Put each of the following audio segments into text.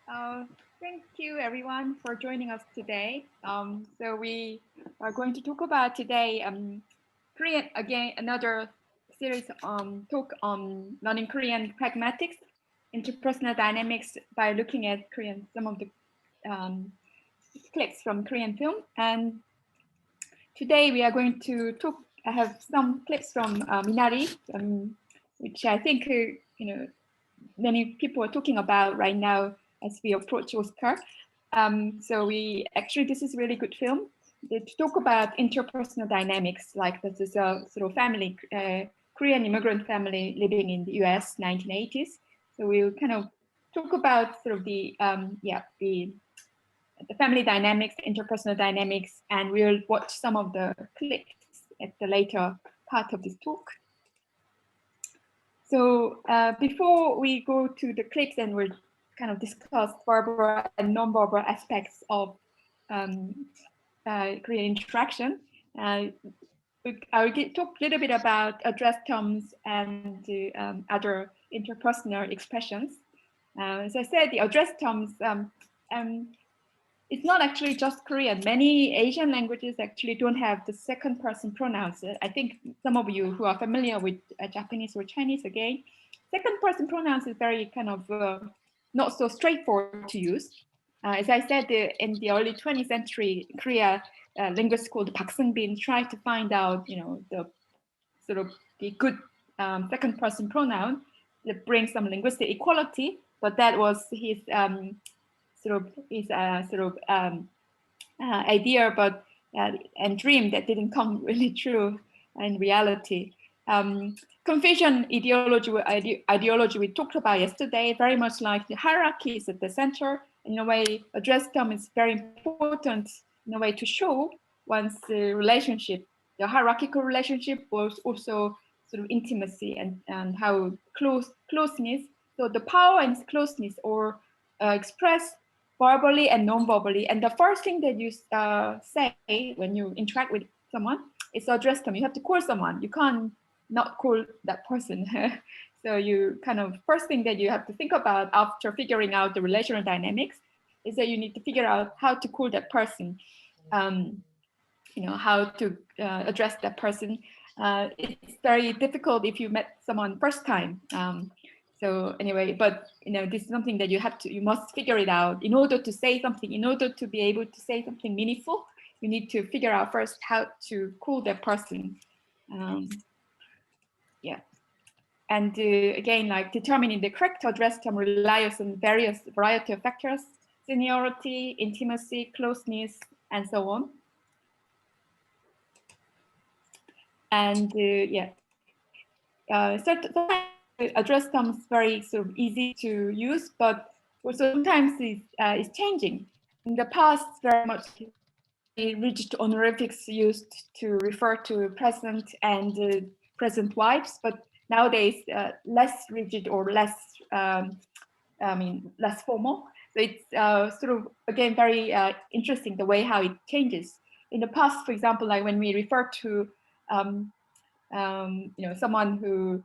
Uh, Thank you everyone for joining us today. So we are going to talk about today Korean again, another series talk on learning Korean pragmatics, interpersonal dynamics by looking at Korean some of the um, clips from Korean film. And today we are going to talk. I have some clips from Minari, which I think many people are talking about right now as we approach Oscar. So we actually, this is a really good film to talk about interpersonal dynamics. Like this is a sort of family, Korean immigrant family living in the US, 1980s. So we'll kind of talk about sort of the family dynamics, interpersonal dynamics, and we'll watch some of the clips at the later part of this talk. So before we go to the clips and we'll kind of discuss verbal and non-verbal aspects of Korean interaction, I'll talk a little bit about address terms and other interpersonal expressions. As I said, the address terms, it's not actually just Korean. Many Asian languages actually don't have the second person pronouns. I think some of you who are familiar with Japanese or Chinese, again, second person pronouns is very kind of not so straightforward to use. As I said, in the early 20th century, Korea linguist called Park Seung-bin tried to find out, the sort of the good second person pronoun that brings some linguistic equality, but that was his idea, but and dream that didn't come really true in reality. Confucian ideology we talked about yesterday, very much like the hierarchy is at the center. In a way, address term is very important in a way to show one's relationship. The hierarchical relationship was also sort of intimacy and how closeness. So the power and closeness or express verbally and non-verbally. And the first thing that you say when you interact with someone is address them. You have to call someone. You can't not call that person. So you kind of first thing that you have to think about after figuring out the relational dynamics is that you need to figure out how to call that person. How to address that person. It's very difficult if you met someone first time. So anyway, but this is something that you must figure it out in order to say something, in order to be able to say something meaningful. You need to figure out first how to call that person. Yeah. And again, like determining the correct address term relies on various variety of factors: seniority, intimacy, closeness, and so on. And sometimes address terms very sort of easy to use, but also sometimes it's changing. In the past, very much rigid honorifics used to refer to present and present wives, but nowadays less rigid or less, less formal. So it's sort of again very interesting the way how it changes. In the past, for example, like when we refer to someone who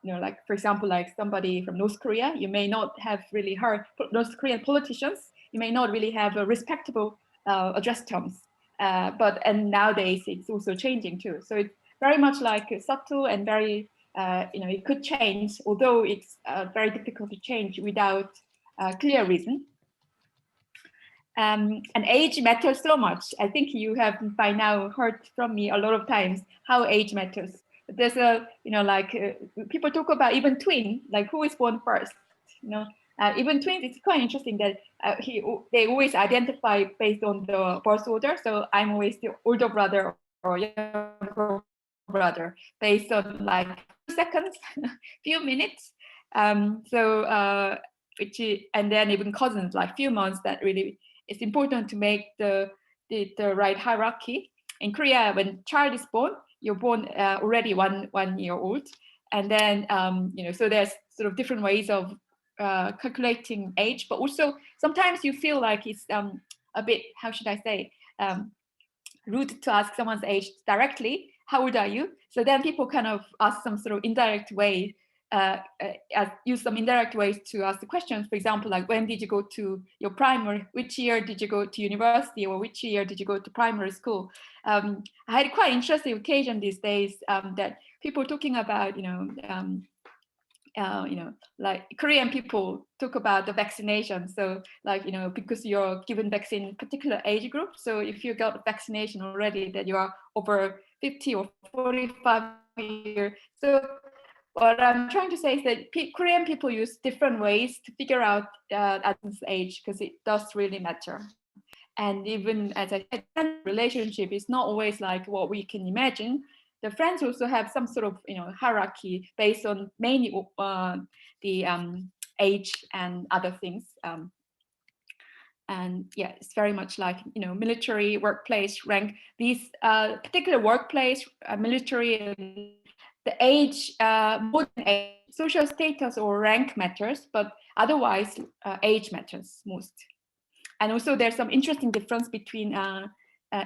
like for example, like somebody from North Korea, you may not have really heard North Korean politicians. You may not really have a respectable address terms, and nowadays it's also changing too. So it's very much like subtle and very it could change, although it's very difficult to change without clear reason. And age matters so much. I think you have by now heard from me a lot of times how age matters. There's people talk about even twin, like who is born first. Even twins, it's quite interesting that they always identify based on the birth order. So I'm always the older brother or younger brother based on like few seconds, few minutes. And then even cousins, like few months, that really it's important to make the right hierarchy. In Korea, when child is born, you're born already 1 year old, and then so there's sort of different ways of calculating age, but also sometimes you feel like it's a bit, how should I say, rude to ask someone's age directly. How old are you? So then people kind of ask some sort of indirect way use some indirect ways to ask the questions. For example, like when did you go to your primary? Which year did you go to university, or which year did you go to primary school? I had quite interesting occasion these days that people talking about, like Korean people talk about the vaccination. So like, because you're given vaccine in particular age group. So if you got vaccination already, that you are over 50 or 45 years. So what I'm trying to say is that Korean people use different ways to figure out at this age, because it does really matter. And even as I said, relationship is not always like what we can imagine. The friends also have some sort of hierarchy based on mainly the age and other things. And yeah, it's very much like military, workplace, rank. These particular workplace, military, and the age, more than age, social status or rank matters, but otherwise age matters most. And also there's some interesting difference between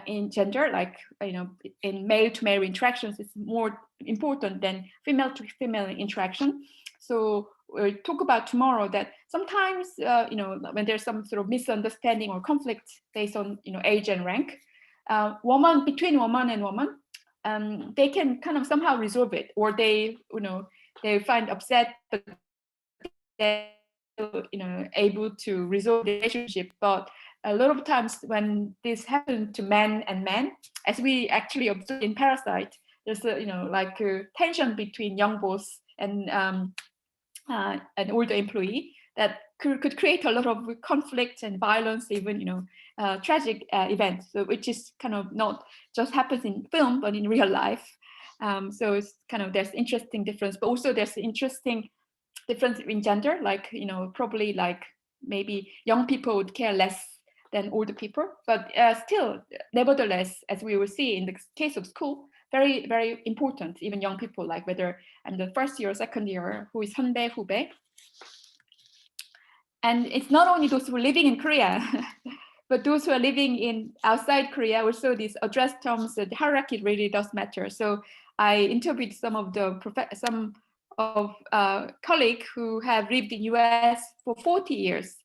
in gender, like in male to male interactions, it's more important than female to female interaction. So we'll talk about tomorrow that sometimes when there's some sort of misunderstanding or conflict based on age and rank, between woman and woman, they can kind of somehow resolve it, or they find upset, but they're able to resolve the relationship. But a lot of times when this happens to men and men, as we actually observe in Parasite, there's a tension between young boss and an older employee that could create a lot of conflict and violence, even tragic events. So which is kind of not just happens in film, but in real life. So it's kind of, there's interesting difference, but also there's interesting difference in gender, like probably like maybe young people would care less than older people, but still, nevertheless, as we will see in the case of school, very, very important, even young people, like whether I'm the first year or second year, who is 선배, 후배. And it's not only those who are living in Korea, but those who are living in outside Korea, also these address terms, the hierarchy really does matter. So I interviewed some of colleagues who have lived in US for 40 years.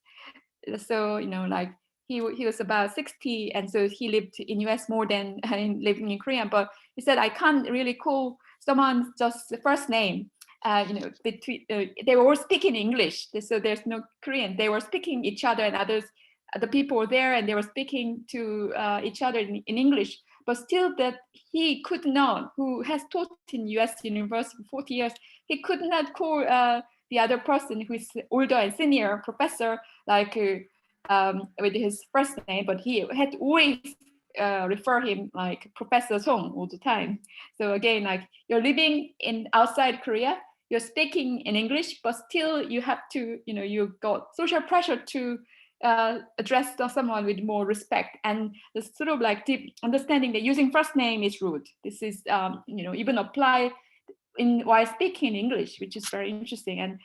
So, like he was about 60, and so he lived in US more than living in Korea. But he said, I can't really call someone just the first name. They were all speaking English, so there's no Korean. They were speaking each other, and the people were there, and they were speaking to each other in English. But still, that he could not, who has taught in US university for 40 years, he could not call the other person who is older and senior professor like with his first name, but he had to always refer him like Professor Song all the time. So again, like you're living in outside Korea, you're speaking in English, but still you have to, you got social pressure to address someone with more respect, and the sort of like deep understanding that using first name is rude. This is even apply while speaking English, which is very interesting. And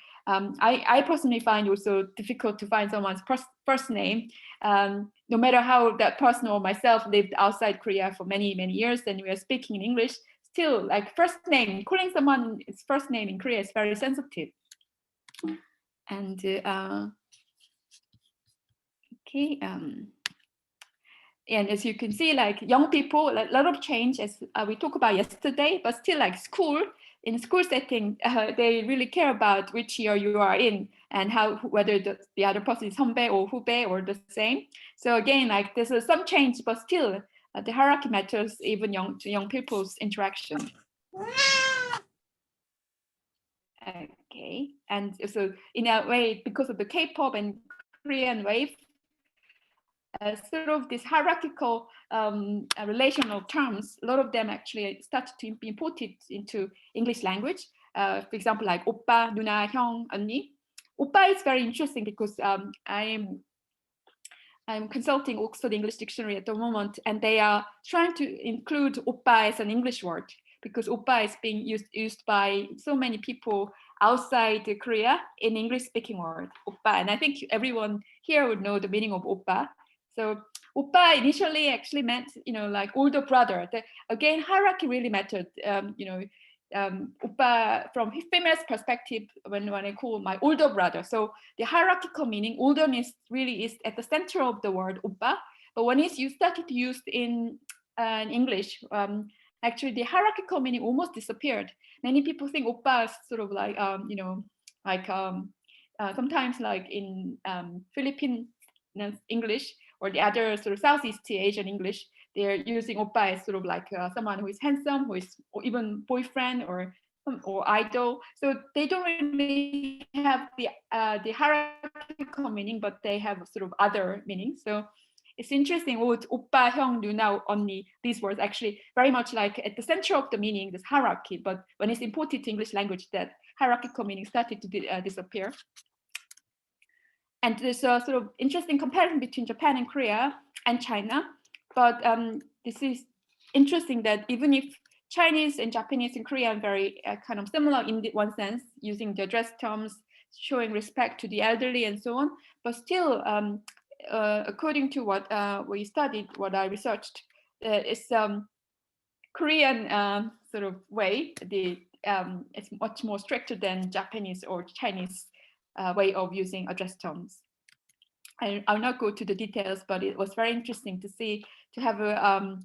I personally find it also difficult to find someone's first name, no matter how that person or myself lived outside Korea for many, many years, and we are speaking in English, still like first name, calling someone its first name in Korea is very sensitive. And okay, and as you can see, like young people, a lot of change as we talked about yesterday, but still like in school setting, they really care about which year you are in and whether the other person is 선배 or 후배 or the same. So again, like there's some change, but still the hierarchy matters even to young people's interaction. Okay, and so in a way, because of the K-pop and Korean wave, sort of this hierarchical relational terms, a lot of them actually started to be imported into English language. For example, like 오빠, 누나, 형, 언니. 오빠 is very interesting because I'm consulting Oxford English Dictionary at the moment, and they are trying to include 오빠 as an English word, because 오빠 is being used by so many people outside Korea in English-speaking word, 오빠. And I think everyone here would know the meaning of 오빠. So 오빠 initially actually meant, like older brother. Again, hierarchy really mattered. oppa from female's perspective when I call my older brother. So the hierarchical meaning, olderness really is at the center of the word oppa. But when you started to use in English, actually the hierarchical meaning almost disappeared. Many people think oppa is sort of like, sometimes like in Philippine English or the other sort of Southeast Asian English, they're using oppa as sort of like someone who is handsome, who is or even boyfriend or idol. So they don't really have the hierarchical meaning, but they have sort of other meanings. So it's interesting. Oppa, 형, 누나, 언니, these words actually very much like at the center of the meaning, this hierarchy. But when it's imported to English language, that hierarchical meaning started to disappear. And there's a sort of interesting comparison between Japan and Korea and China. But this is interesting that even if Chinese and Japanese and Korean are very kind of similar in one sense, using the address terms, showing respect to the elderly and so on, but still, according to what we studied, what I researched, is Korean sort of way. It's much more stricter than Japanese or Chinese way of using address terms. I'll not go to the details, but it was very interesting to see, to have a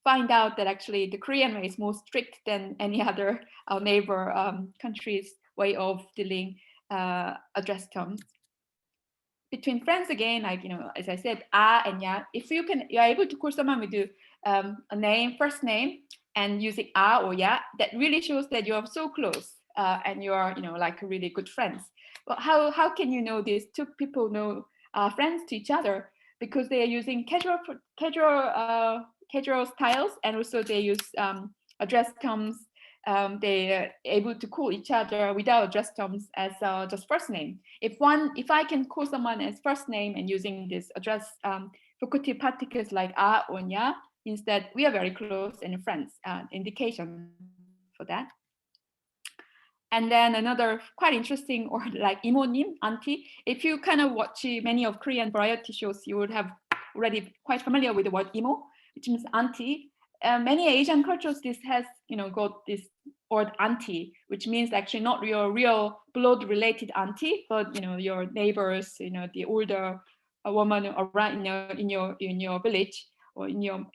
find out that actually the Korean way is more strict than any other neighbor countries' way of dealing address terms. Between friends again, like, you know, as I said, and ya, if you're able to call someone with a name, first name, and using or ya, that really shows that you are so close and you are, you know, like really good friends. But how can you know these two people know friends to each other? Because they are using casual styles, and also they use address terms. They are able to call each other without address terms as just first name. If I can call someone as first name and using this address vocative particles like or nya, means that we are very close and friends. Indication for that. And then another quite interesting, or like 이모님, auntie. If you kind of watch many of Korean variety shows, you would have already quite familiar with the word imo, which means auntie. Many Asian cultures, this has, you know, got this word auntie, which means actually not your real blood-related auntie, but, you know, your neighbors, you know, the older woman around in your village or in your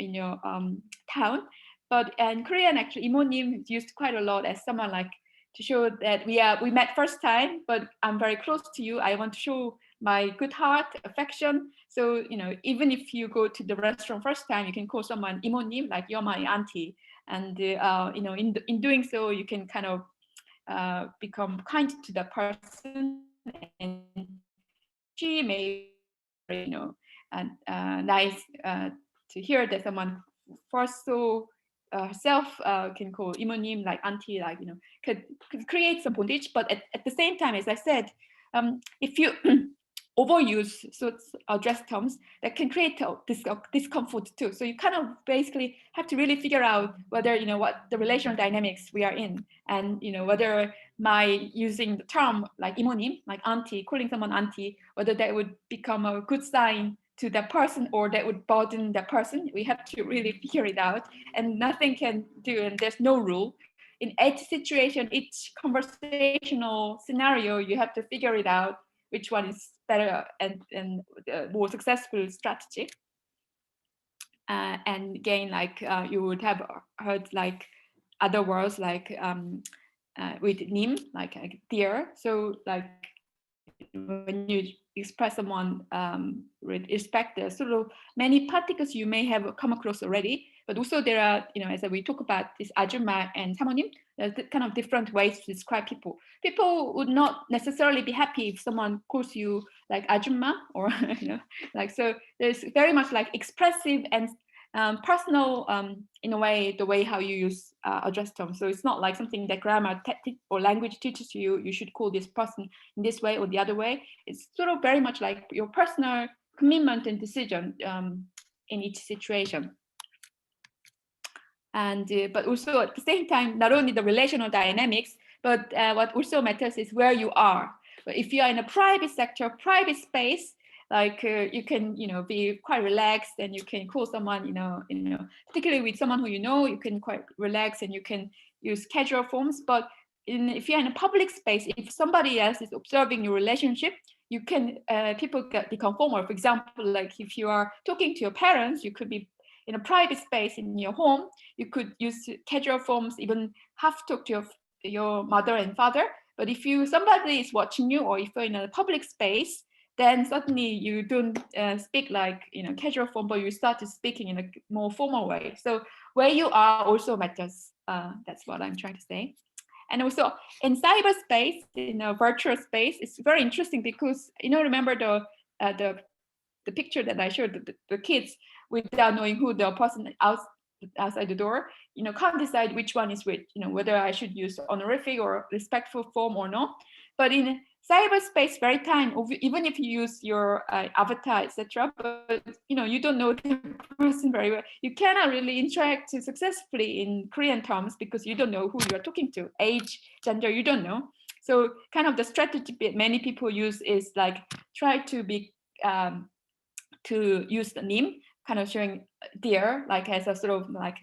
town. But in Korean, actually, 이모님 is used quite a lot as someone like to show that we met first time, but I'm very close to you. I want to show my good heart, affection. So, you know, even if you go to the restaurant first time, you can call someone 이모님, like you're my auntie. And, you know, in doing so, you can kind of become kind to that person. And she may, you know, nice to hear that someone first so herself can call 이모님, like auntie, like, you know, could create some bondage. But at the same time, as I said, if you overuse address terms, that can create discomfort too. So you kind of basically have to really figure out whether, you know, what the relational dynamics we are in, and, you know, whether my using the term like 이모님, like auntie, calling someone auntie, whether that would become a good sign to that person or that would burden that person. We have to really figure it out, and nothing can do, and there's no rule. In each situation, each conversational scenario, you have to figure it out which one is better and more successful strategy. And again, like you would have heard like other words like with 님, like dear. So like when you express someone with respect, there's sort of many particles you may have come across already, but also there are, you know, as we talk about this 아줌마 and 사모님, there's kind of different ways to describe people. People would not necessarily be happy if someone calls you like 아줌마, or, you know, like, so there's very much like expressive and personal, in a way, the way how you use address terms. So it's not like something that grammar or language teaches you, you should call this person in this way or the other way. It's sort of very much like your personal commitment and decision in each situation. And but also at the same time, not only the relational dynamics, but what also matters is where you are. But if you are in a private sector, private space, like you can, you know, be quite relaxed, and you can call someone, you know, particularly with someone who you know, you can quite relax, and you can use casual forms. But if you're in a public space, if somebody else is observing your relationship, you can people become formal. For example, like if you are talking to your parents, you could be in a private space in your home. You could use casual forms, even have to talk to your mother and father. But if somebody is watching you, or if you're in a public space, then suddenly you don't speak like casual form, but you start to speaking in a more formal way. So where you are also matters. That's what I'm trying to say. And also in cyberspace, in a virtual space, it's very interesting because remember the picture that I showed, the kids without knowing who the person outside the door, can't decide which one is which, whether I should use honorific or respectful form or not. But in cyberspace, very time, even if you use your avatar, etc., but you don't know the person very well, you cannot really interact successfully in Korean terms because you don't know who you're talking to, age, gender, you don't know. So kind of the strategy many people use is like try to be to use the name, kind of showing dear, like as a sort of like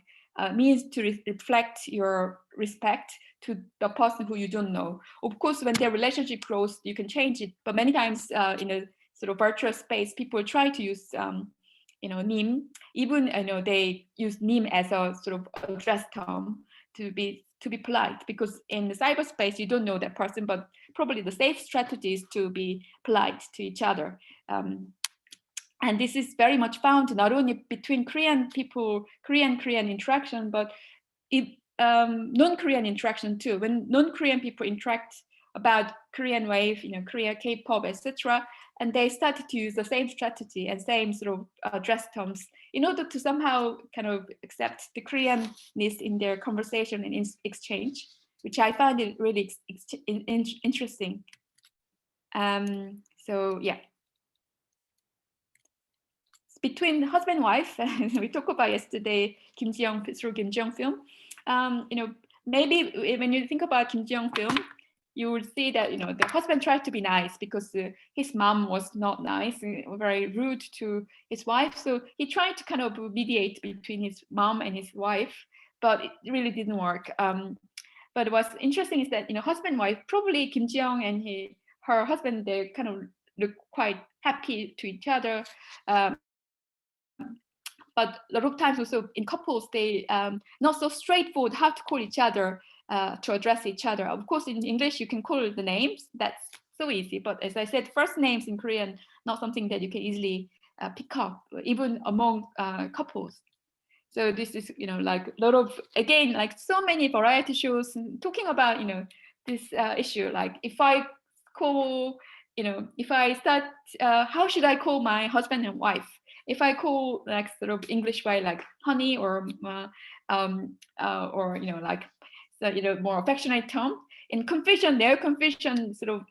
means to reflect your respect to the person who you don't know. Of course, when their relationship grows, you can change it. But many times in a sort of virtual space, people try to use nim. Even they use nim as a sort of address term to be polite, because in the cyberspace you don't know that person, but probably the safe strategy is to be polite to each other. And this is very much found not only between Korean people, Korean interaction, but non-Korean interaction too. When non-Korean people interact about Korean wave, Korea, K-pop, etc., and they started to use the same strategy and same sort of dress terms in order to somehow kind of accept the Koreanness in their conversation and exchange, which I found it really interesting. So yeah. Between husband and wife, we talked about yesterday Kim Ji-young through Kim Ji-young film. Maybe when you think about Kim Ji-young film, you would see that the husband tried to be nice because his mom was not nice, very rude to his wife. So he tried to kind of mediate between his mom and his wife, but it really didn't work. But what's interesting is that husband and wife, probably Kim Ji-young and her husband, they kind of look quite happy to each other. But a lot of times also in couples, they not so straightforward how to call each other, to address each other. Of course, in English, you can call the names. That's so easy. But as I said, first names in Korean, not something that you can easily pick up, even among couples. So this is, like a lot of, again, like so many variety shows talking about, this issue. Like if I call, if I start, how should I call my husband and wife? If I call like sort of English way, like honey, or like more affectionate term, in confession, their confession sort of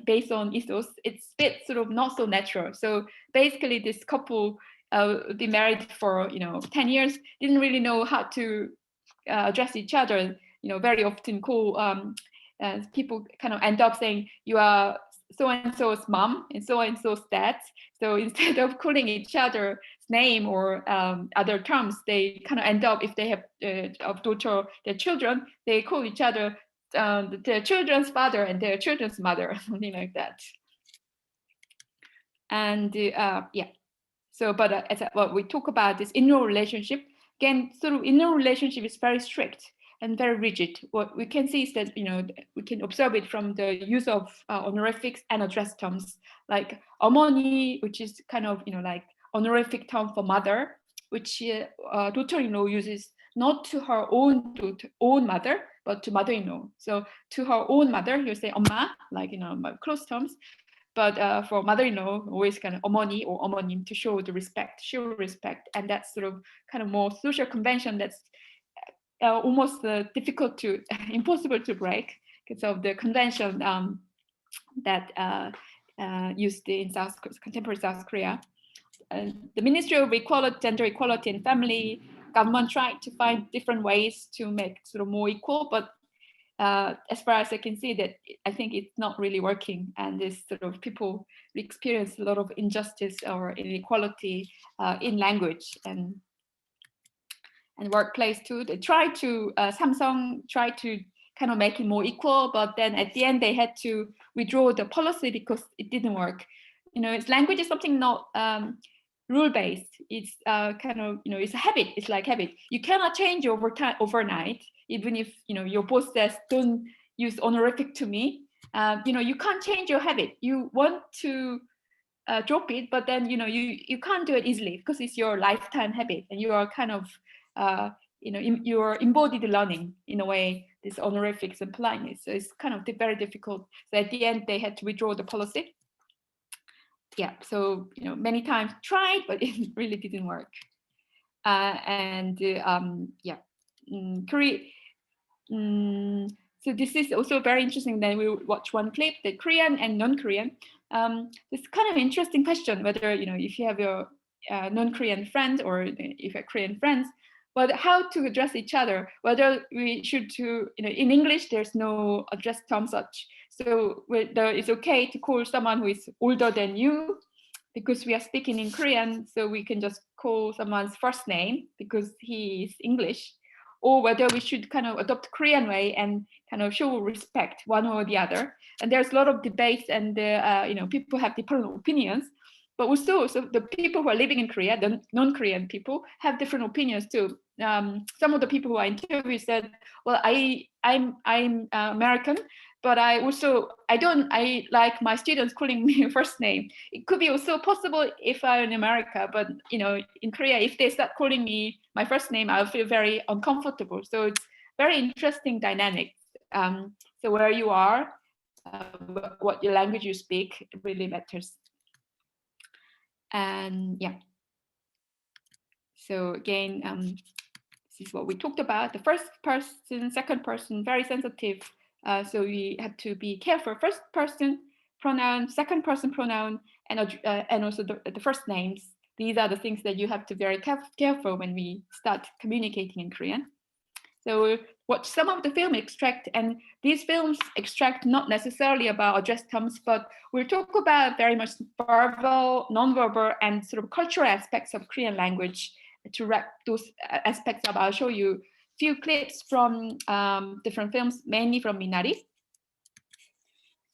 based on ethos, it's a bit sort of not so natural. So basically, this couple been married for 10 years, didn't really know how to address each other. Very often call people kind of end up saying you are so and so's mom and so's dad. So instead of calling each other's name or other terms, they kind of end up, if they have a daughter, their children, they call each other their children's father and their children's mother, something like that. And yeah. So, but as what we talk about this in-law relationship, again, sort of in-law relationship is very strict and very rigid. What we can see is that, we can observe it from the use of honorifics and address terms, like 어머니, which is kind of, like honorific term for mother, which daughter-in-law uses not to her own mother, but to mother-in-law. So to her own mother, you say 엄마, like, close terms. But for mother-in-law, always kind of 어머니 or 어머님 to show respect. And that's sort of kind of more social convention that's almost impossible to break because of the convention that used in contemporary South Korea. The Ministry of Gender Equality and Family, government tried to find different ways to make sort of more equal, but as far as I can see, that I think it's not really working, and this sort of people experience a lot of injustice or inequality in language, and and workplace too. They tried to Samsung tried to kind of make it more equal, but then at the end they had to withdraw the policy because it didn't work. It's language is something not rule based. It's kind of it's a habit. It's like habit. You cannot change over time overnight. Even if your boss says don't use honorific to me, you can't change your habit. You want to drop it, but then you can't do it easily because it's your lifetime habit, and you are kind of you're embodied learning in a way, this honorifics and politeness. So it's kind of very difficult. So at the end they had to withdraw the policy. Yeah, so many times tried, but it really didn't work. Yeah, Korea. So this is also very interesting. Then we watch one clip, the Korean and non-Korean. It's kind of interesting question whether if you have your non-Korean friends or if you're Korean friends, but how to address each other. Whether we should in English there's no address term such. So it's okay to call someone who is older than you, because we are speaking in Korean, so we can just call someone's first name because he is English, or whether we should kind of adopt Korean way and kind of show respect one or the other. And there's a lot of debates, and people have different opinions. But also, so the people who are living in Korea, the non-Korean people, have different opinions too. Some of the people who I interviewed said, "Well, I'm American, but I like my students calling me first name. It could be also possible if I'm in America, but in Korea, if they start calling me my first name, I'll feel very uncomfortable." So it's very interesting dynamics. So where you are, what your language you speak really matters. And yeah. So again, this is what we talked about. The first person, second person, very sensitive. So we have to be careful. First person pronoun, second person pronoun, and also the first names. These are the things that you have to be very careful when we start communicating in Korean. So watch some of the film extract, and these films extract not necessarily about address terms, but we'll talk about very much verbal, non-verbal, and sort of cultural aspects of Korean language. To wrap those aspects up, I'll show you a few clips from different films, mainly from Minari.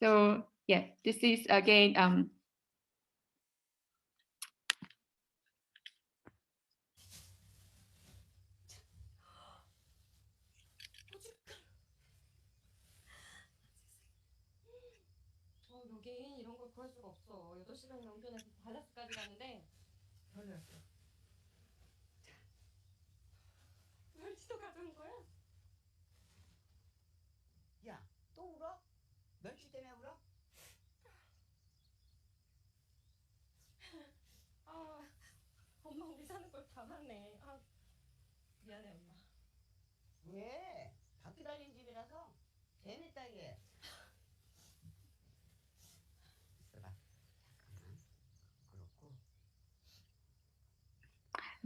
So yeah, this is again 여긴 이런 걸 구할 수가 없어. 8시간이나 운전해서 달라스까지 가는데 별로였어. 자, 멸치도 가져온 거야? 야, 또 울어? 멸치 때문에 울어? 아, 엄마 우리 사는 걸 다 봤네. 아, 미안해 엄마. 왜? 바퀴 달린 집이라서 재밌다 이게. 있어봐. 잠깐만. 그렇고.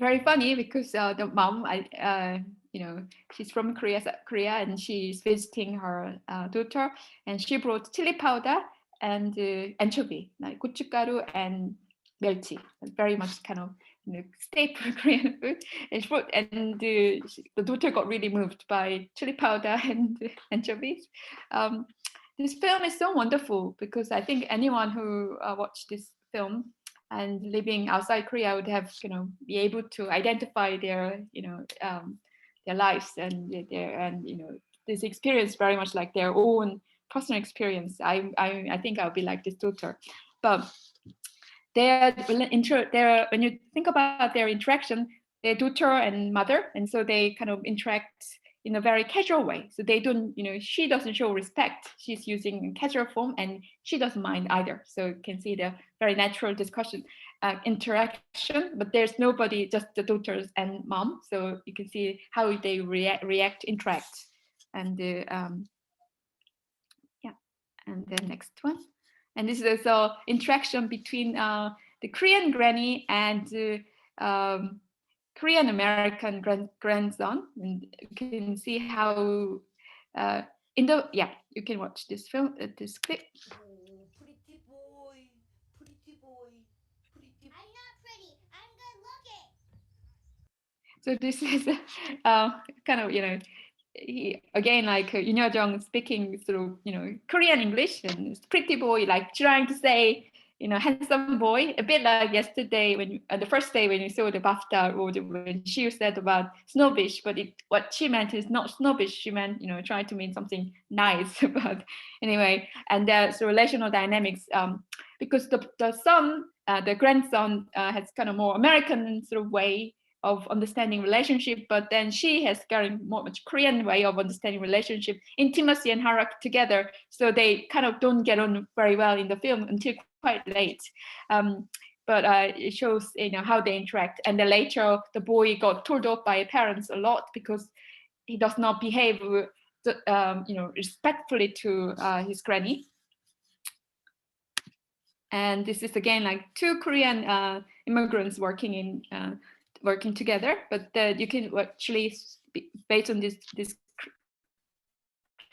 very funny because the mom, she's from Korea, and she's visiting her daughter, and she brought chili powder and anchovy, like gochugaru and 멸치, very much kind of staple Korean food. And the daughter got really moved by chili powder and anchovies. This film is so wonderful because I think anyone who watched this film and living outside Korea would have, be able to identify their, their lives and this experience very much like their own personal experience. I think I'll be like this daughter, but when you think about their interaction, their daughter and mother, and so they kind of interact in a very casual way. So they don't, she doesn't show respect. She's using casual form, and she doesn't mind either. So you can see the very natural discussion, interaction, but there's nobody, just the daughters and mom. So you can see how they react, interact, and yeah. And the next one. And this is also interaction between the Korean granny and Korean American grandson. And you can see how you can watch this film, this clip. Oh, pretty boy, pretty boy, pretty. I'm not pretty. I'm good looking. So this is kind of, again, like Jung speaking through, Korean English, and pretty boy like trying to say, handsome boy, a bit like yesterday when the first day when you saw the BAFTA award, when she said about snobbish, but what she meant is not snobbish. She meant, trying to mean something nice. But anyway, and there's relational dynamics, because the son, the grandson, has kind of more American sort of way of understanding relationship, but then she has very much Korean way of understanding relationship, intimacy and hierarchy together. So they kind of don't get on very well in the film until quite late. But it shows, how they interact. And then later, the boy got told off by parents a lot because he does not behave, respectfully to his granny. And this is again like two Korean immigrants working together, but you can actually, based on this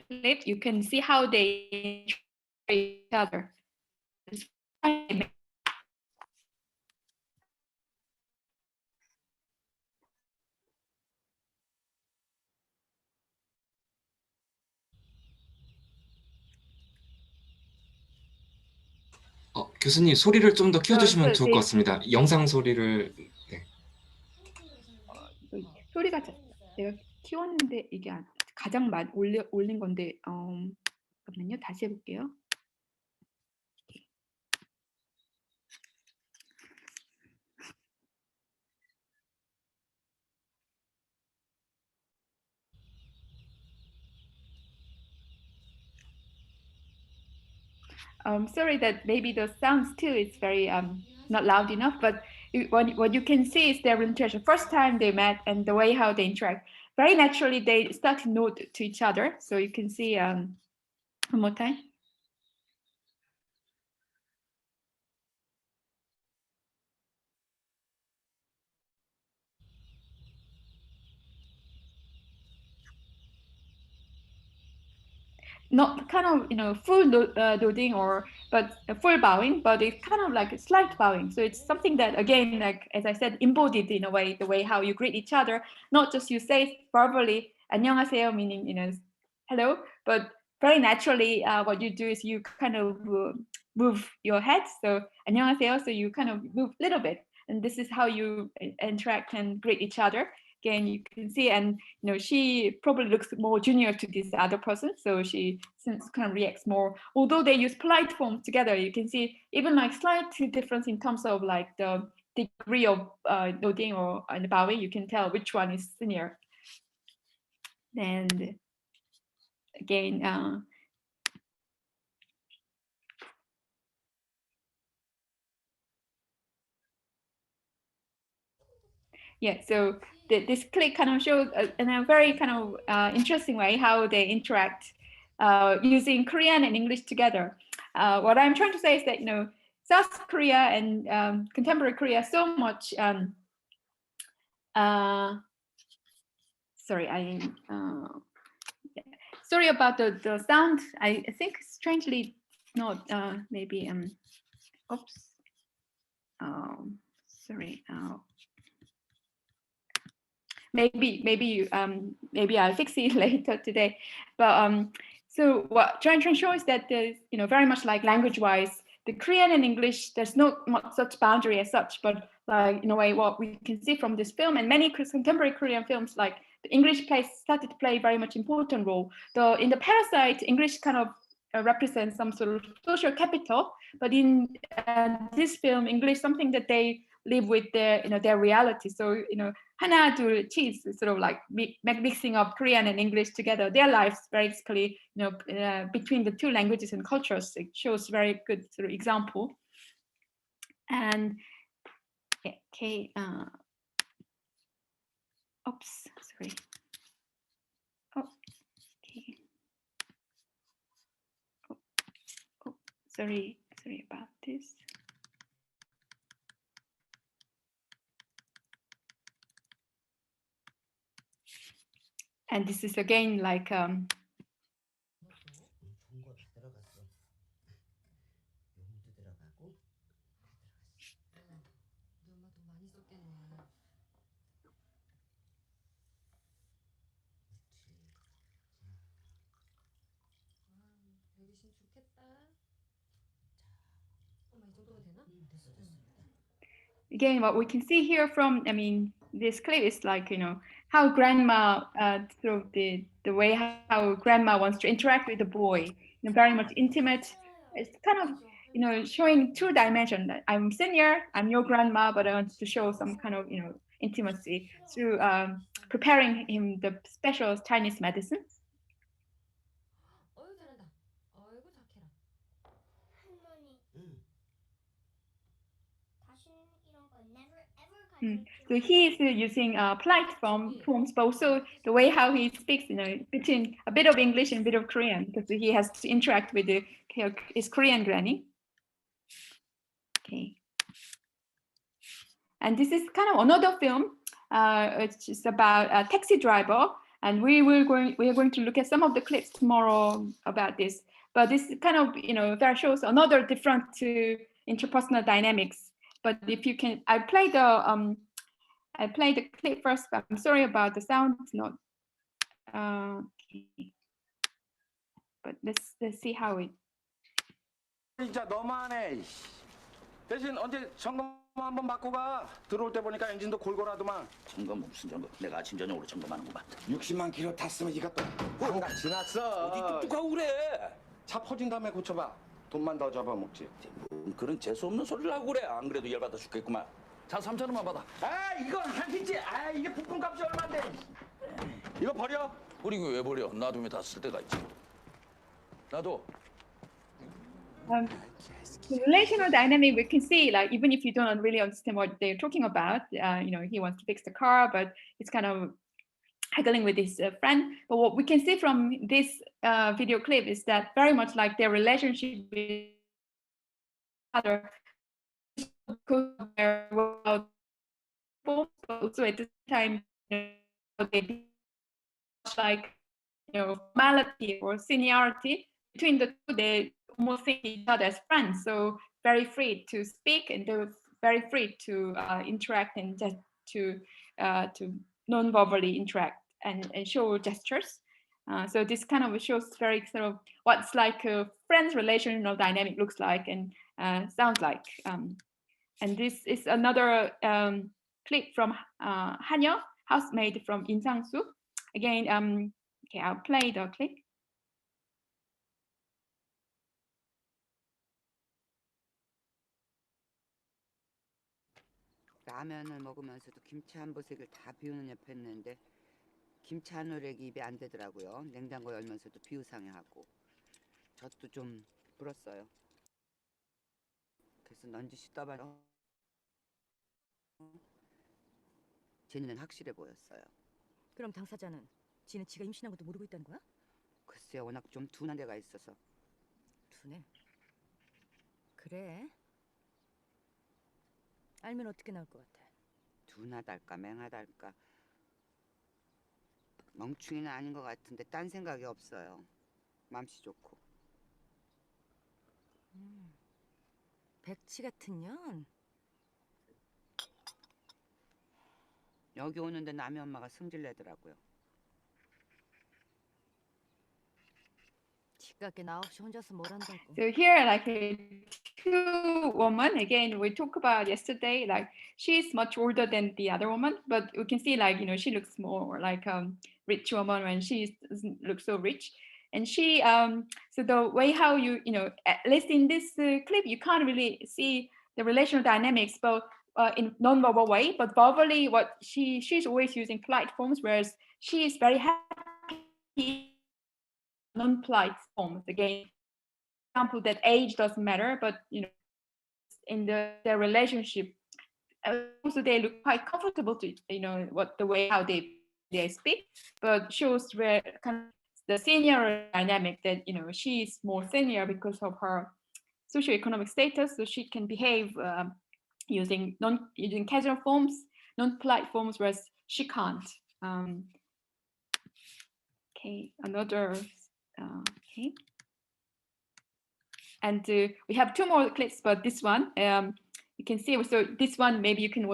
clip, you can see how they each other. 교수님 소리를 좀 더 키워주시면 좋을 것 같습니다. 영상 소리를. 네. 소리가 내가 키웠는데 이게 가장 많이 올린 건데, 잠깐만요, 다시 해볼게요. Sorry that maybe the sound still is very not loud enough, but what you can see is their interaction. First time they met and the way how they interact. Very naturally, they start to nod to each other. So you can see one more time. Not kind of, full nodding but full bowing, but it's kind of like a slight bowing. So it's something that, again, like as I said, embodied in a way, the way how you greet each other. Not just you say verbally 안녕하세요, meaning hello, but very naturally what you do is you kind of move your head. So 안녕하세요, so you kind of move a little bit, and this is how you interact and greet each other. Again, you can see, and she probably looks more junior to this other person, so she kind of reacts more. Although they use polite forms together, you can see even like slight difference in terms of like the degree of nodding or bowing. You can tell which one is senior. And again, yeah, so this clip kind of shows in a very kind of interesting way how they interact using Korean and English together. What I'm trying to say is that, South Korea and contemporary Korea so much, sorry about the sound. I think strangely not, maybe, oops, sorry. Maybe I'll fix it later today. But so what trying to show is that there's, very much like language-wise, the Korean and English, there's not much such boundary as such, but like in a way, what we can see from this film and many contemporary Korean films, like the English started to play very much important role. In the Parasite, English kind of represents some sort of social capital, but in this film, English something that they live with their reality. So 하나 둘 cheese, sort of like mixing up Korean and English together. Their lives basically, between the two languages and cultures. It shows very good sort of example. And okay, oops, sorry. Oh, okay. Oh, sorry about this. And this is again like Again, what we can see here from, I mean, this clip is like, how grandma, sort of the way how grandma wants to interact with the boy, very much intimate. It's kind of, showing two dimensions. I'm senior, I'm your grandma, but I want to show some kind of, intimacy through preparing him the special Chinese medicine. 잘한다. 어이구 착해라. 할머니. 다시는 이런 거 never ever So he is using polite forms, but also the way how he speaks, between a bit of English and a bit of Korean, because he has to interact with his Korean granny. Okay. And this is kind of another film. It's just about a taxi driver, and we are going to look at some of the clips tomorrow about this. But this kind of, that shows another different interpersonal dynamics. But if you can, I play the clip first. But I'm sorry about the sound. It's not. Okay. But let's see how it. 진짜 너무하네. 대신 언제 점검 한번 받고 가. 들어올 때 보니까 엔진도 골골하더만. 점검 무슨 점검? 내가 아침 저녁으로 점검하는구만. 60만 킬로 탔으면 이가 또 한가 지났어. 어디 뚝뚝하고 그래? 차 퍼진 다음에 고쳐봐. 돈만 더 잡아먹지. 뭔 그런 재수 없는 소리를 하고 그래. 안 그래도 열받아 죽겠구만. 자, 3,000원만 받아. 아 이건 한 핀치. 아 이게 부품값이 얼마인데. 이거 버려. 버리고 왜 버려? 놔두면 다 쓸 때가 있지. 나도. The relational dynamic, we can see, like, even if you don't really understand what they're talking about, he wants to fix the car, but it's kind of haggling with his friend. But what we can see from this video clip is that very much like their relationship with other, but also at the time, they like, formality or seniority between the two. They almost see each other as friends, so very free to speak, and they're very free to interact and just to non-verbally interact and show gestures. So this kind of shows very sort of what's like a friends relational dynamic looks like and sounds like. And this is another clip from Hanya, housemaid from Insangsu. Again, okay, I'll play the clip. 라면을 먹으면서도 김치 한 보색을 다 비우는 옆에 했는데 김치 한 오렉이 입에 안 되더라고요. 냉장고 열면서도 비우상해하고 젖도 좀 불었어요. 그래서 넌지시 떠봐요. 제 눈엔 확실해 보였어요. 그럼 당사자는 지는 지가 임신한 것도 모르고 있다는 거야? 글쎄요, 워낙 좀 둔한 데가 있어서. 둔해. 그래? 알면 어떻게 나올 것 같아? 둔하달까 맹하달까 멍충이는 아닌 것 같은데 딴 생각이 없어요. 맘씨 좋고. 백치 같은 년? 여기 오는데 남의 엄마가 승질내더라고요. 집밖에 나 없이 혼자서 뭘 한다고. So here, like two women, again, we talked about yesterday, like she's much older than the other woman, but we can see like, she looks more like rich woman when she doesn't look so rich. And she, so the way how you, at least in this clip, you can't really see the relational dynamics, but in non-verbal way, but verbally, what she's always using polite forms, whereas she is very happy non-polite forms. Again, example that age doesn't matter, but in their relationship, also they look quite comfortable to what the way how they speak, but shows where kind of the senior dynamic that she's more senior because of her socioeconomic status, so she can behave using casual forms, non-polite forms, whereas she can't. Okay, another. Okay, and we have two more clips, but this one you can see. So this one, maybe you can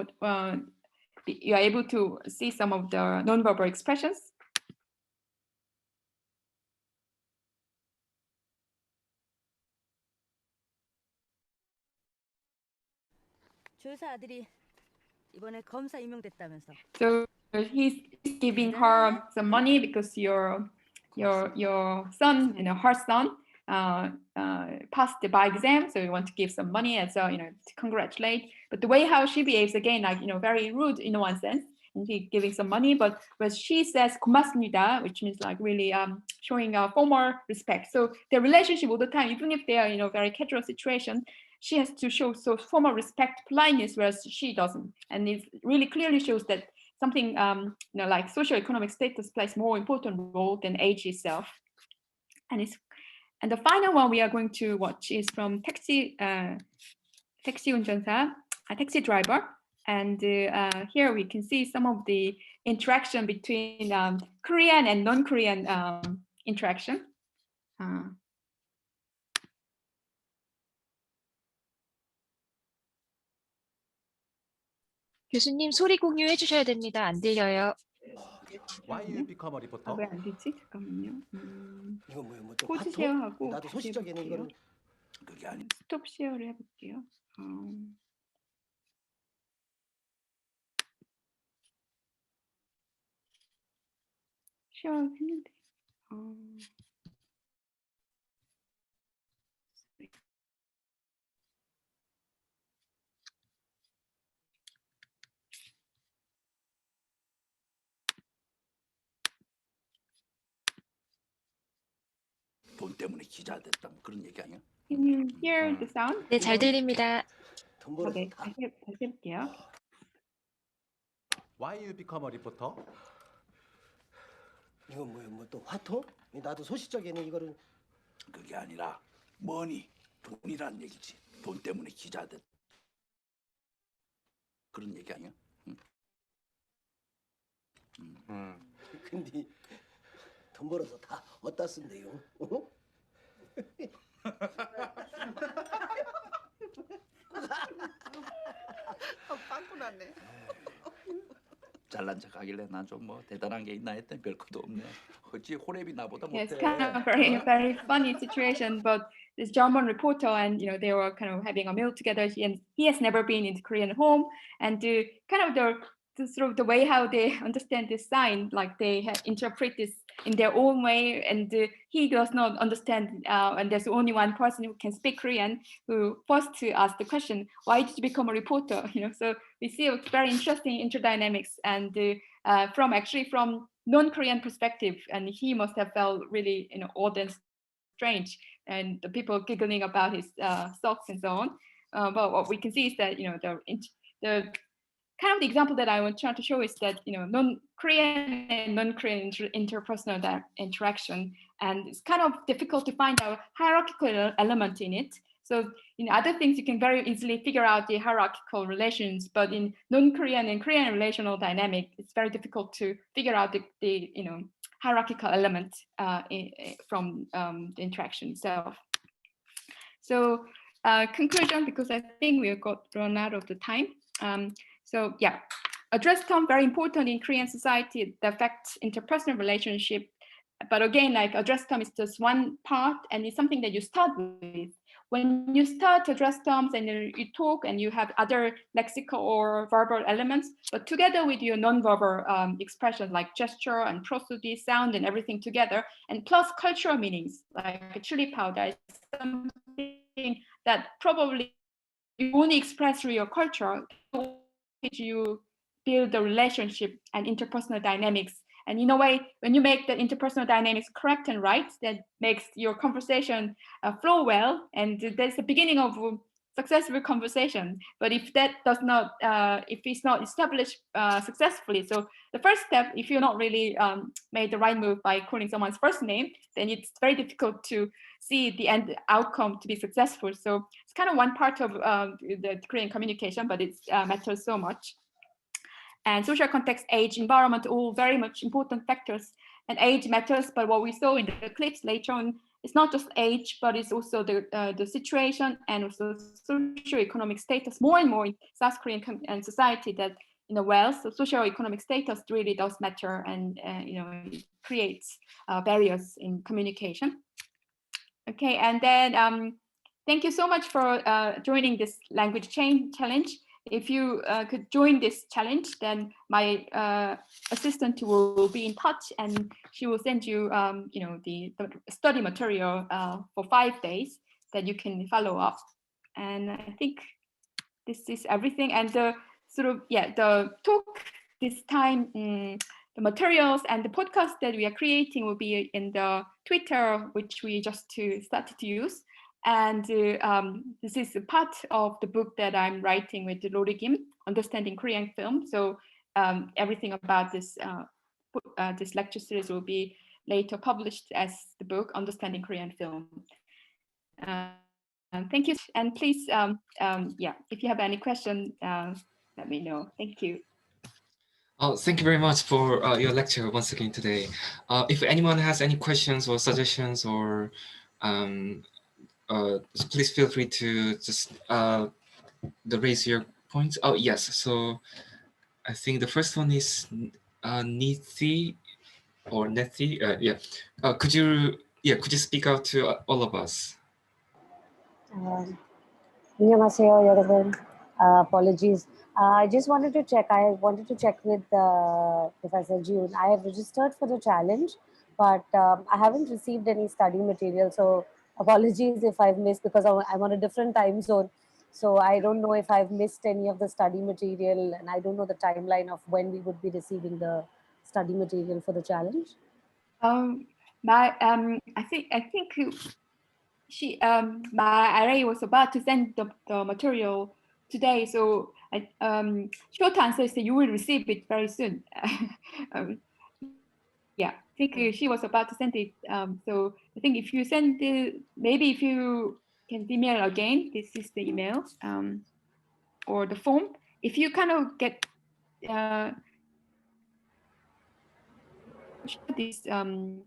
you are able to see some of the non-verbal expressions. 조여사 아들이 이번에 검사 임명됐다면서. So he's giving her some money because your son, her son, passed the bar exam, so you want to give some money and so to congratulate. But the way how she behaves again, like very rude in one sense, and she giving some money, but she says 고맙습니다, which means like really showing a formal respect. So their relationship all the time, even if they are very casual situation, she has to show so formal respect, politeness, whereas she doesn't, and it really clearly shows that something like socioeconomic status plays more important role than age itself. And the final one we are going to watch is from taxi 운전사, a taxi driver. And here we can see some of the interaction between Korean and non-Korean interaction. 교수님 소리 공유해 주셔야 됩니다. 안 들려요. Why you become a reporter? 왜 안 되지? 잠깐만요. 이거 뭐또 코드 쉐어하고 나도 다시 소시적에는 해볼게요. 이거는 그게 아니. 스톱 쉐어를 해볼게요. 쉐어 했는데. 돈 때문에 기자 됐다 그런 얘기 아니야? Can you hear the sound? 네, 잘 들립니다. 돈 벌어서 네, 다 다시 해볼게요. Why you become a reporter? 이거 뭐또 화통? 나도 소시적에는 이거는 그게 아니라 머니 돈이란 얘기지. 돈 때문에 기자 됐 그런 얘기 아니야? 근데 돈 벌어서 다 어디다 쓴대요? 어? 빵꾸 났네. 잘난 척하길래 난 좀 뭐 대단한 게 있나 했더니 별것도 없네. 어찌 호랩이 나보다 Yeah, it's 못해. kind of very funny situation, but this German reporter and they were kind of having a meal together, and he has never been in the Korean home, and kind of the sort of the way how they understand this sign, like they interpret this in their own way, and he does not understand, and there's only one person who can speak Korean who first to ask the question, why did you become a reporter? So we see a very interesting interdynamics, and from non-Korean perspective, and he must have felt really odd and strange, and the people giggling about his socks and so on. But what we can see is that the kind of the example that I want to show is that non-Korean and non-Korean interpersonal interaction, and it's kind of difficult to find a hierarchical element in it. So in other things, you can very easily figure out the hierarchical relations, but in non-Korean and Korean relational dynamic, it's very difficult to figure out the hierarchical element from the interaction itself. So conclusion, because I think we got run out of the time. So yeah, address term very important in Korean society. That affects interpersonal relationship. But again, like address term is just one part, and it's something that you start with. When you start to address terms and you talk and you have other lexical or verbal elements, but together with your non-verbal expressions like gesture and prosody, sound, and everything together, and plus cultural meanings like a chili powder is something that probably you only express through your culture. You build the relationship and interpersonal dynamics. And in a way, when you make the interpersonal dynamics correct and right, that makes your conversation flow well. And that's the beginning of a successful conversation. But if that does not, if it's not established successfully, so the first step, if you're not really made the right move by calling someone's first name, then it's very difficult to see the end outcome to be successful. So it's kind of one part of the Korean communication, but it matters so much. And social context, age, environment, all very much important factors. And age matters, but what we saw in the clips later on, it's not just age, but it's also the situation and also socioeconomic status. More and more in South Korean society that wealth, so socioeconomic status really does matter, and it creates barriers in communication. Okay, and then thank you so much for joining this language chain challenge. if you could join this challenge, then my assistant will be in touch, and she will send you, the study material for 5 days that you can follow up. And I think this is everything. And the the talk this time, the materials and the podcast that we are creating will be in the Twitter, which we just started to use. And this is a part of the book that I'm writing with Lori Kim, Understanding Korean Film. So everything about this this lecture series will be later published as the book, Understanding Korean Film. Thank you. And please, if you have any question, let me know. Thank you. Thank you very much for your lecture once again today. If anyone has any questions or suggestions, or please feel free to just raise your points. Oh yes, so I think the first one is Nithi or Nethi. Could you speak out to all of us? 안녕하세요, 여러분. Apologies. I just wanted to check. I wanted to check with Professor June. I have registered for the challenge, but I haven't received any study material. So apologies if I've missed, because I'm on a different time zone. So I don't know if I've missed any of the study material, and I don't know the timeline of when we would be receiving the study material for the challenge. I think she my RA was about to send the material today, so short answer is that you will receive it very soon. I think she was about to send it. So I think if you send it, maybe if you can email again, this is the email, or the form. If you kind of get this in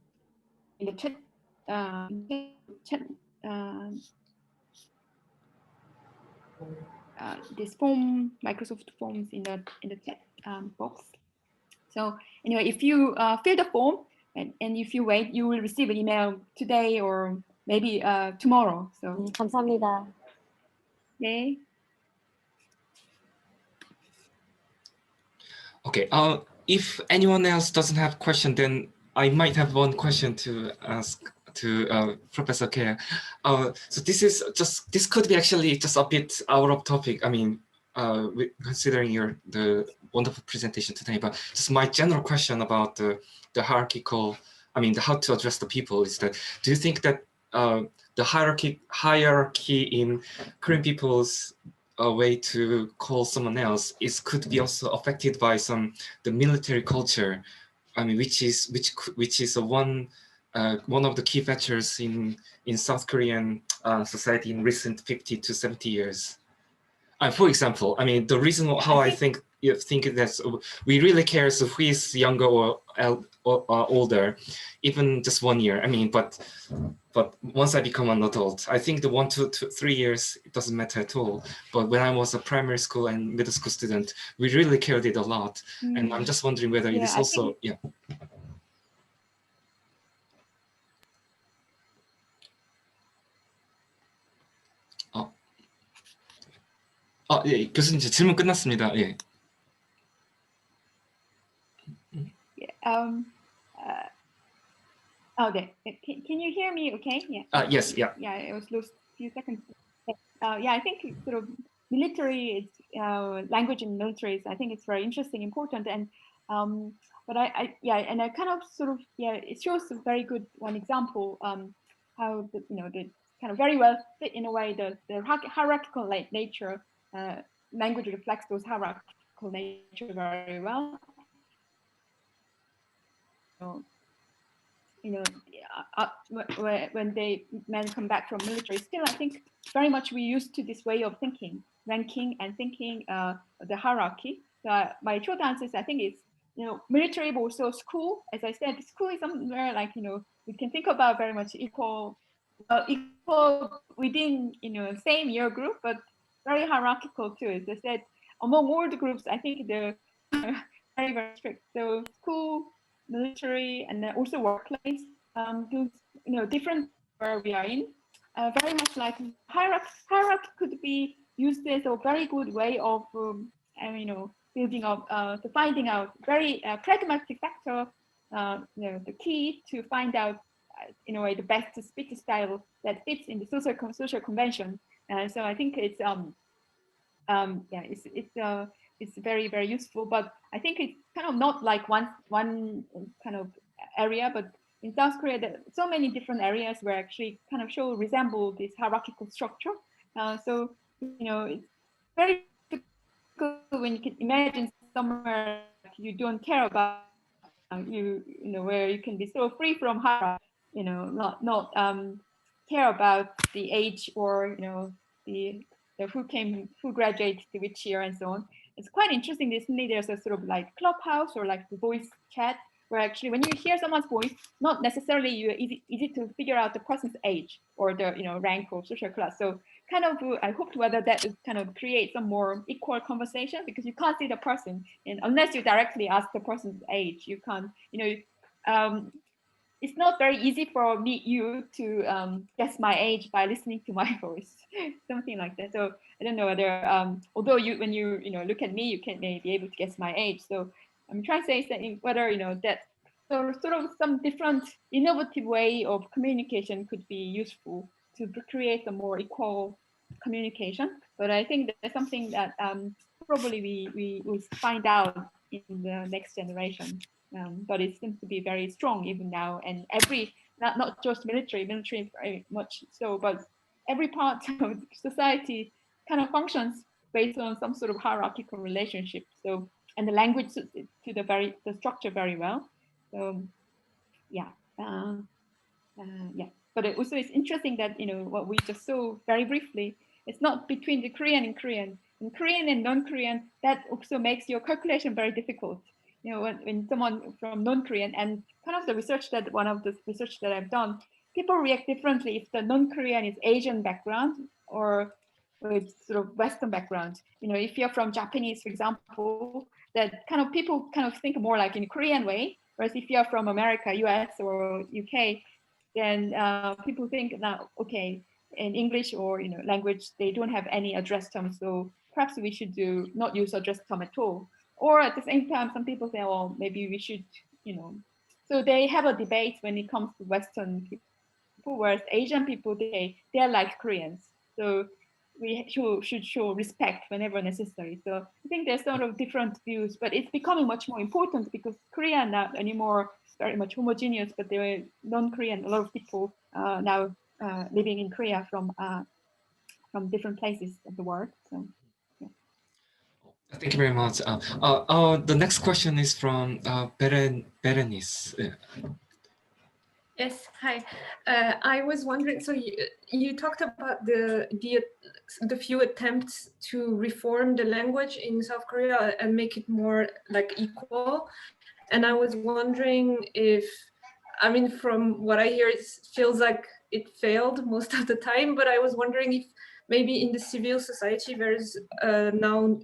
the chat, this form, Microsoft Forms in the chat box. So anyway, if you fill the form and if you wait, you will receive an email today or maybe tomorrow. So 감사합니다. 네. Okay. If anyone else doesn't have a question, then I might have one question to ask to Professor Kea. So this could be actually just a bit out of topic. I mean, considering the wonderful presentation today, but just my general question about the hierarchical, I mean, how to address the people is that, do you think that the hierarchy in Korean people's way to call someone else could be also affected by the military culture? I mean, which is one of the key factors in South Korean society in recent 50 to 70 years. For example, I mean, the reason how I think that we really care is who is younger or older, even just 1 year. I mean, but once I become an adult, I think the 1 to 3 years, it doesn't matter at all. But when I was a primary school and middle school student, we really cared it a lot. And I'm just wondering whether it is also, 예, 교수님, 질문 끝났습니다. 예. Can you hear me okay? Yeah. Yes, yeah. Yeah, it was lost a few seconds. I think sort of military language in military, I think it's very interesting, important, and but I kind of sort of it shows a very good one example how the kind of very well fit in a way the hierarchical nature. Language reflects those hierarchical nature very well. When men come back from military, still I think very much we used to this way of thinking, ranking and thinking the hierarchy. So my short answer is I think it's military, but also school. As I said, school is somewhere like we can think about very much equal within same year group, but very hierarchical too. As I said, among all the groups, I think they're very, very strict. So school, military, and then also workplace, those different where we are in, very much like hierarchy could be used as a very good way of building up, to finding out very pragmatic factor, the key to find out in a way the best speech style that fits in the social convention. So I think it's it's very, very useful, but I think it's kind of not like one kind of area, but in South Korea there are so many different areas where actually kind of resemble this hierarchical structure. So it's very difficult when you can imagine somewhere you don't care about where you can be so free from hierarchy, not care about the age or the who graduates to which year and so on. It's quite interesting. Recently, there's a sort of like Clubhouse or like the voice chat where actually when you hear someone's voice, not necessarily easy to figure out the person's age or the rank or social class. So kind of I hoped whether that would kind of create some more equal conversation, because you can't see the person, and unless you directly ask the person's age, you can't it's not very easy for you to guess my age by listening to my voice, something like that. So I don't know whether, although when you look at me, you can maybe be able to guess my age. So I'm trying to say whether that sort of some different innovative way of communication could be useful to create a more equal communication. But I think that's something that probably we will find out in the next generation. But it seems to be very strong even now, and not just military is very much so, but every part of society kind of functions based on some sort of hierarchical relationship. So, and the language to the structure very well. So yeah, yeah. But it's interesting that what we just saw very briefly, it's not between the Korean and Korean. In Korean and non-Korean, that also makes your calculation very difficult. When someone from non-Korean, and kind of one of the research that I've done, people react differently if the non-Korean is Asian background or with sort of Western background. If you're from Japanese, for example, that kind of people kind of think more like in a Korean way, whereas if you're from America, US or UK, then people think that, okay, in English or language, they don't have any address term, so perhaps we should not use address term at all. Or at the same time, some people say, well, maybe we should, so they have a debate when it comes to Western people, whereas Asian people, they're like Koreans. So we should show respect whenever necessary. So I think there's sort of different views, but it's becoming much more important because Korea not anymore very much homogeneous, but there are non-Korean, a lot of people now living in Korea from different places of the world. So. Thank you very much. The next question is from Berenice. Yes, hi. I was wondering, so you talked about the few attempts to reform the language in South Korea and make it more like equal. And I was wondering if, I mean, from what I hear, it feels like it failed most of the time, but I was wondering if maybe in the civil society there's now,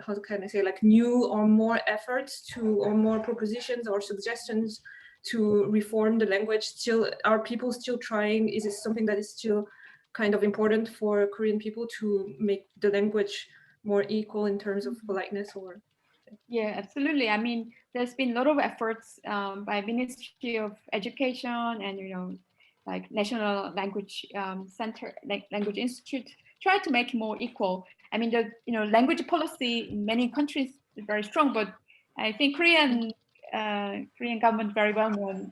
how can I say, like new or more efforts or more propositions or suggestions to reform the language. Still, are people still trying? Is it something that is still kind of important for Korean people to make the language more equal in terms of politeness? Or yeah, absolutely. I mean, there's been a lot of efforts by Ministry of Education and like National Language Center, like Language Institute, try to make it more equal. I mean, the language policy in many countries is very strong, but I think Korean government very well known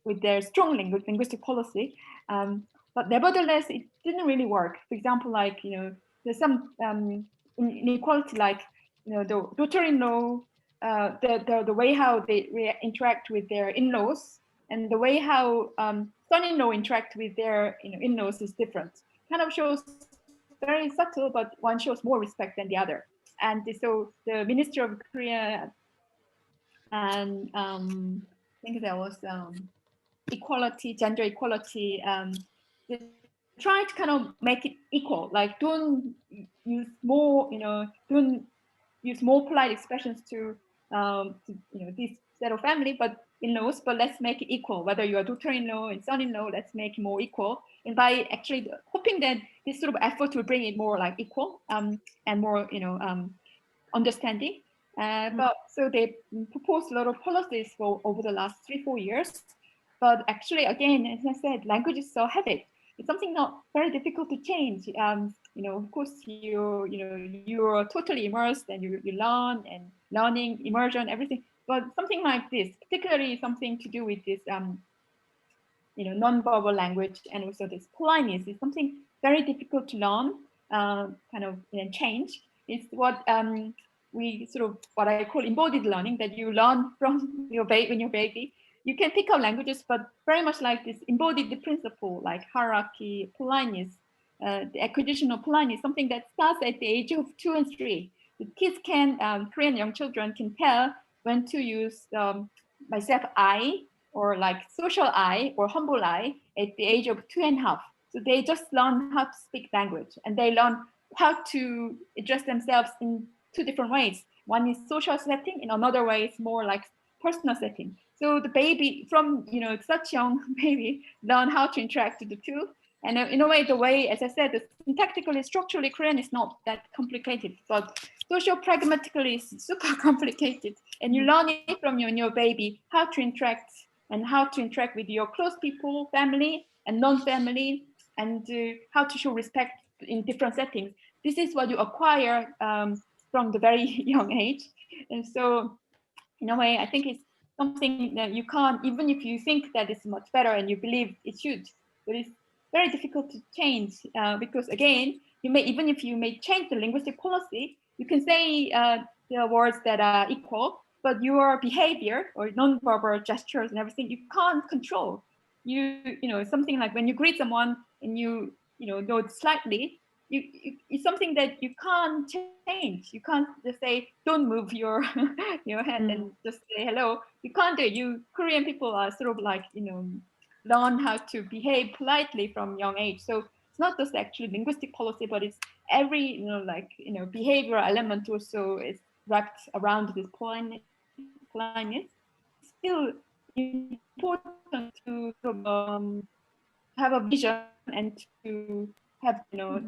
with their strong linguistic policy. But nevertheless, it didn't really work. For example, like there's some inequality, like the daughter-in-law, the way how they interact with their in-laws, and the way how son-in-law interact with their in-laws is different. Kind of shows very subtle, but one shows more respect than the other. And so the Ministry of Korea and I think there was equality, gender equality. They try to kind of make it equal, like don't use more, don't use more polite expressions to this set of family, but in-laws, but let's make it equal. Whether you are daughter-in-law and son-in-law, let's make it more equal. And by actually hoping that this sort of effort to bring it more like equal and more, understanding. But so they proposed a lot of policies for over the last 3-4 years. But actually, again, as I said, language is a habit. It's something not very difficult to change. Of course, you're totally immersed and you learn and learning, immersion, everything. But something like this, particularly something to do with this, non-verbal language and also this politeness is something very difficult to learn, change. It's what we sort of what I call embodied learning, that you learn from your baby when you're baby. You can pick up languages, but very much like this embodied the principle, like hierarchy, politeness, the acquisition of politeness, something that starts at the age of 2 and 3. The kids can, Korean young children can tell when to use myself, I, or like social I or humble I at the age of 2.5. So they just learn how to speak language, and they learn how to address themselves in 2 different ways. One is social setting, in another way it's more like personal setting. So the baby from such young baby learn how to interact with the 2. And in a way, the way, as I said, syntactically, structurally, Korean is not that complicated, but socio-pragmatically is super complicated. And you learn it from your baby, how to interact and how to interact with your close people, family and non-family, and how to show respect in different settings. This is what you acquire from the very young age. And so in a way, I think it's something that you can't, even if you think that it's much better and you believe it should, but it's very difficult to change because again, even if you may change the linguistic policy, you can say the words that are equal, but your behavior or non-verbal gestures and everything, you can't control. Something like when you greet someone and you nod slightly, it's something that you can't change. You can't just say, don't move your hand and just say hello. You can't do it. Korean people are sort of like, learn how to behave politely from young age. So it's not just actually linguistic policy, but it's every, behavioral element also is wrapped around this politeness. It's still important to sort of, have a vision and to have, to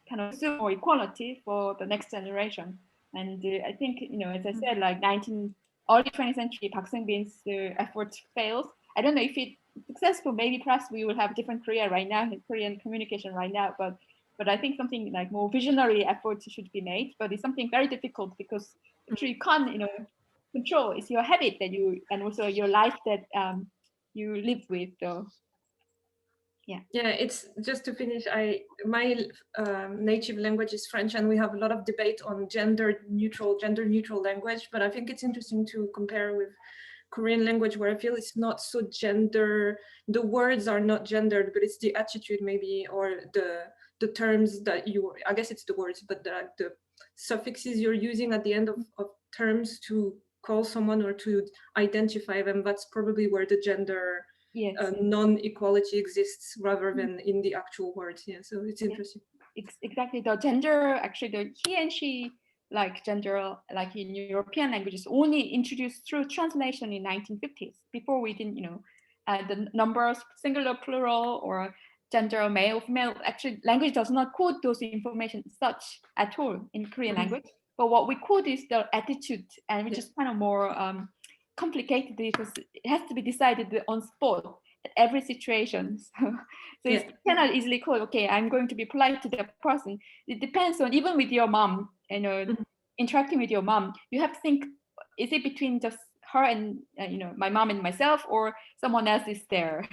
kind of assume more equality for the next generation. And I think, as I said, like early 20th century, Park Seung-bin's effort fails. I don't know if it's successful. Maybe perhaps we will have different Korea right now, Korean communication right now. But I think something like more visionary efforts should be made. But it's something very difficult because actually you can't, control. It's your habit that and also your life that you live with. So yeah, it's just to finish, my native language is French, and we have a lot of debate on gender neutral language, but I think it's interesting to compare with Korean language, where I feel it's not so gender, the words are not gendered, but it's the attitude maybe, or the terms that I guess it's the words, but the suffixes you're using at the end of terms to call someone or to identify them. That's probably where the gender non-equality exists rather than in the actual words. Yeah, so it's interesting. It's exactly the gender, actually the he and she like gender, like in European languages, only introduced through translation in 1950s. Before we didn't, the numbers, singular, plural, or gender, male, female, actually language does not code those information such at all in Korean language. But what we code is the attitude, and which is kind of more complicated because it has to be decided on spot at every situation. So you cannot easily call, okay, I'm going to be polite to the person. It depends on, even with your mom, interacting with your mom, you have to think, is it between just her and my mom and myself, or someone else is there?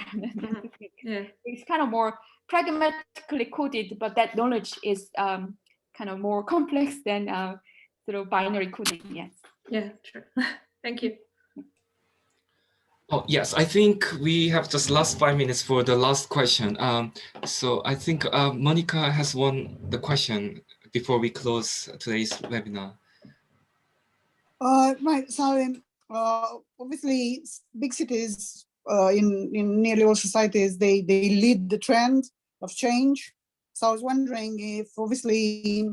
It's kind of more pragmatically coded, but that knowledge is kind of more complex than sort of binary coding. Yes. Yeah, sure. Thank you. Oh, yes, I think we have just last 5 minutes for the last question. So I think Monica has the question before we close today's webinar. Right, so obviously big cities in nearly all societies, they lead the trend of change. So I was wondering if obviously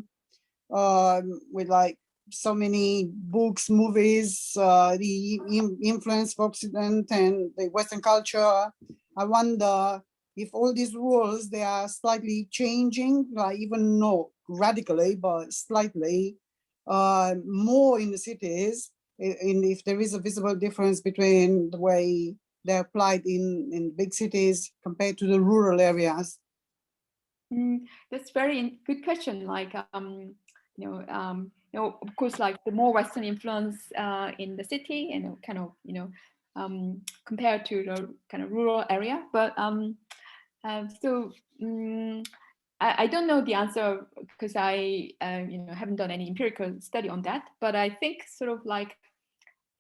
with like so many books, movies, the influence of Occident and the Western culture, I wonder if all these rules, they are slightly changing, like even not radically, but slightly more in the cities, if there is a visible difference between the way they're applied in big cities compared to the rural areas. That's very good question. Like, of course, like the more Western influence in the city, and kind of, compared to the kind of rural area. But I don't know the answer because I, haven't done any empirical study on that. But I think sort of like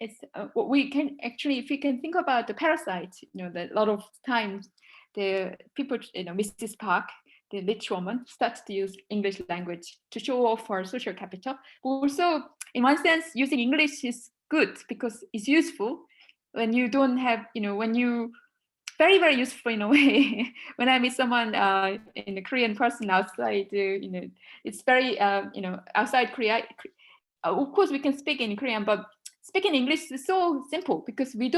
it's what we can actually, if we can think about the parasites, that a lot of times the people, Mrs. Park, the rich woman, starts to use English language to show off her social capital. But also, in one sense, using English is good because it's useful when you don't have, when you, very, very useful in a way. When I meet someone, in a Korean person outside, it's very, outside Korea, of course we can speak in Korean, but speaking English is so simple because I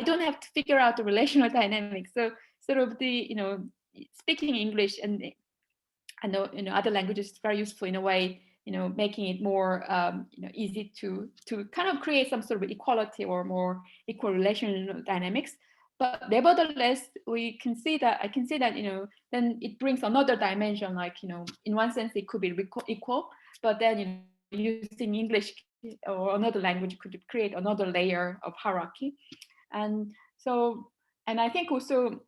don't have to figure out the relational dynamics. So sort of the, speaking English and other languages is very useful in a way, making it more, easy to kind of create some sort of equality or more equal relational dynamics. But nevertheless, I can see that, then it brings another dimension, like, in one sense it could be equal, but then, using English or another language could create another layer of hierarchy. And so, and I think also,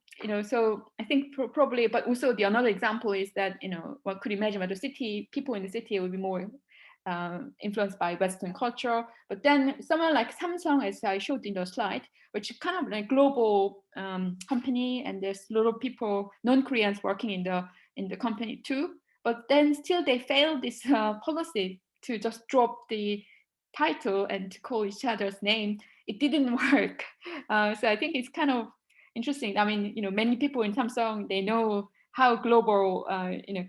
so I think probably, but also the another example is that, one could imagine that people in the city will be more influenced by Western culture. But then someone like Samsung, as I showed in the slide, which is kind of like global company, and there's a lot of people, non-Koreans working in the company too. But then still they failed this policy to just drop the title and to call each other's name. It didn't work. So I think it's kind of interesting. I mean, many people in Samsung, they know how global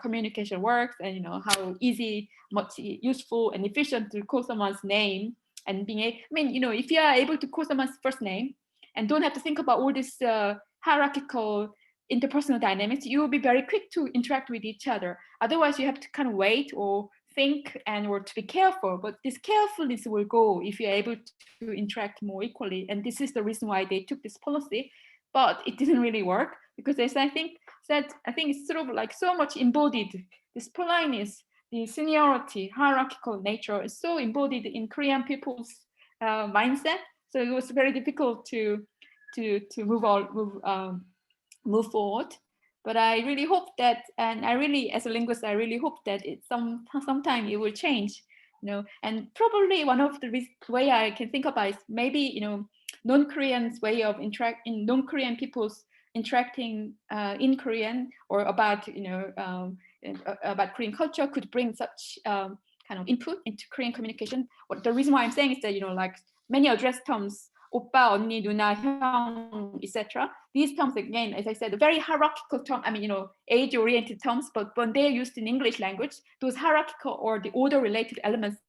communication works, and how easy, much useful and efficient to call someone's name, and if you are able to call someone's first name and don't have to think about all this hierarchical interpersonal dynamics, you will be very quick to interact with each other. Otherwise, you have to kind of wait or think or to be careful. But this carefulness will go if you're able to interact more equally. And this is the reason why they took this policy. But it didn't really work because, as I think it's sort of like so much embodied. This politeness, the seniority, hierarchical nature is so embodied in Korean people's mindset. So it was very difficult to move forward. But I really hope that, and as a linguist, I really hope that sometime it will change. And probably one of the way I can think about is maybe non-Koreans' way of non-Korean people's interacting in Korean or about about Korean culture could bring such kind of input into Korean communication. The reason why I'm saying is that like many address terms, 오빠, 언니, 누나, 형, etc. These terms, again, as I said, very hierarchical terms. I mean, age-oriented terms, but when they're used in English language, those hierarchical or the order-related elements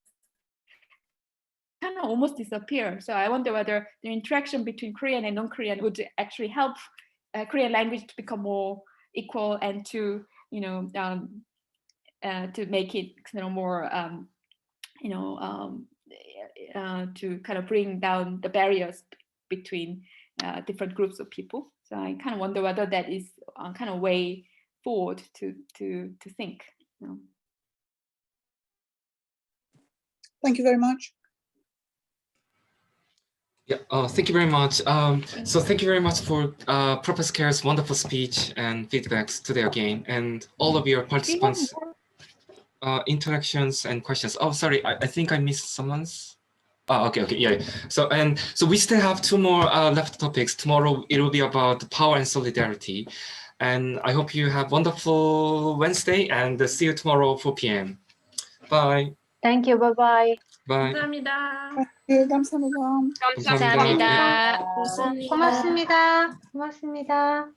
kind of almost disappear. So I wonder whether the interaction between Korean and non-Korean would actually help Korean language to become more equal and to make it more to kind of bring down the barriers between different groups of people. So I kind of wonder whether that is a kind of way forward to think. Thank you very much. Yeah, thank you very much. So thank you very much for Professor Kerr's wonderful speech and feedbacks today again, and all of your participants' interactions and questions. Oh, sorry, I think I missed someone's. Oh, okay, yeah. So we still have two more left topics. Tomorrow it will be about power and solidarity, and I hope you have wonderful Wednesday, and see you tomorrow 4 p.m. Bye. Thank you. Bye bye. Bye. 감사합니다. 네, 감사합니다. 감사합니다. 고맙습니다. 고맙습니다.